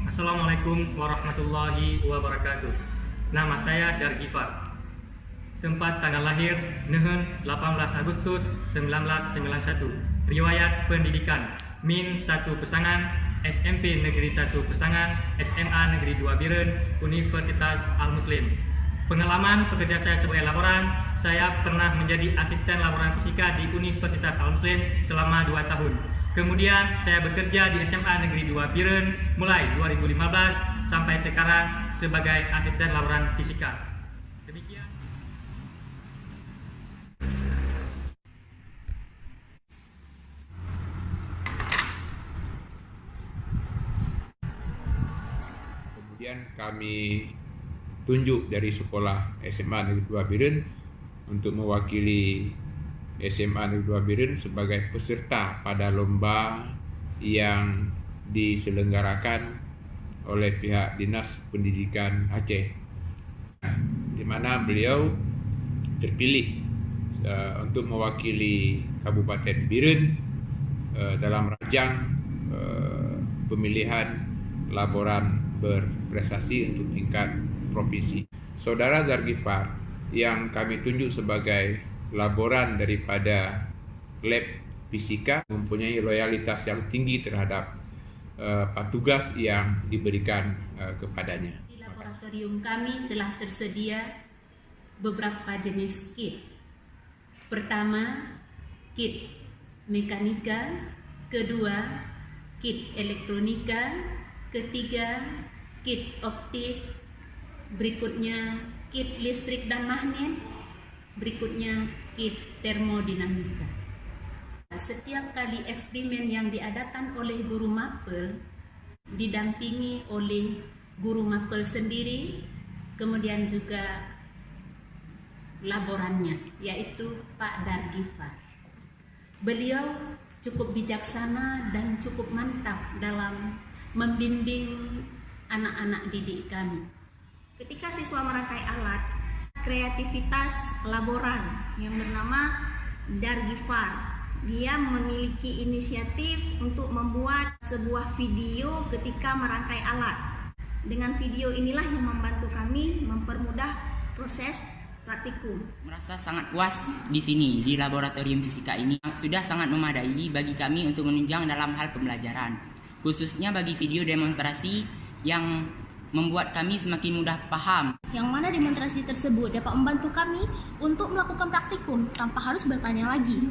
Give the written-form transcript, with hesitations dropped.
Assalamualaikum warahmatullahi wabarakatuh. Nama saya Dargifar. Tempat tanggal lahir Nehen 18 Agustus 1991. Riwayat pendidikan Min 1 Pesangan, SMP Negeri 1 Pesangan, SMA Negeri 2 Biren, Universitas Al-Muslim. Pengalaman pekerja saya sebagai laboran, saya pernah menjadi asisten laboran fisika di Universitas Al-Muslim selama 2 tahun. Kemudian saya bekerja di SMA Negeri 2 Biren mulai 2015 sampai sekarang sebagai asisten laboran fisika. Demikian. Kemudian kami tunjuk dari sekolah SMA Negeri 2 Biren untuk mewakili SMA Negeri 2 Biren sebagai peserta pada lomba yang diselenggarakan oleh pihak Dinas Pendidikan Aceh, di mana beliau terpilih untuk mewakili Kabupaten Biren dalam rajang pemilihan laboran berprestasi untuk tingkat provinsi. Saudara Dargifar yang kami tunjuk sebagai laboran daripada lab fisika mempunyai loyalitas yang tinggi terhadap petugas yang diberikan kepadanya. Di laboratorium kami telah tersedia beberapa jenis kit. Pertama, kit mekanika, kedua, kit elektronika, ketiga, kit optik, berikutnya kit listrik dan magnet, berikutnya kit termodinamika. Setiap kali eksperimen yang diadakan oleh guru mapel didampingi oleh guru mapel sendiri, kemudian juga laborannya, yaitu Pak Dargifar. Beliau cukup bijaksana dan cukup mantap dalam membimbing anak-anak didik kami. Ketika siswa merangkai alat, kreativitas laboran yang bernama Dargifar, dia memiliki inisiatif untuk membuat sebuah video ketika merangkai alat. Dengan video inilah yang membantu kami mempermudah proses praktikum. Merasa sangat puas di sini, di laboratorium fisika ini sudah sangat memadai bagi kami untuk menunjang dalam hal pembelajaran, khususnya bagi video demonstrasi yang membuat kami semakin mudah paham. Yang mana demonstrasi tersebut dapat membantu kami untuk melakukan praktikum tanpa harus bertanya lagi.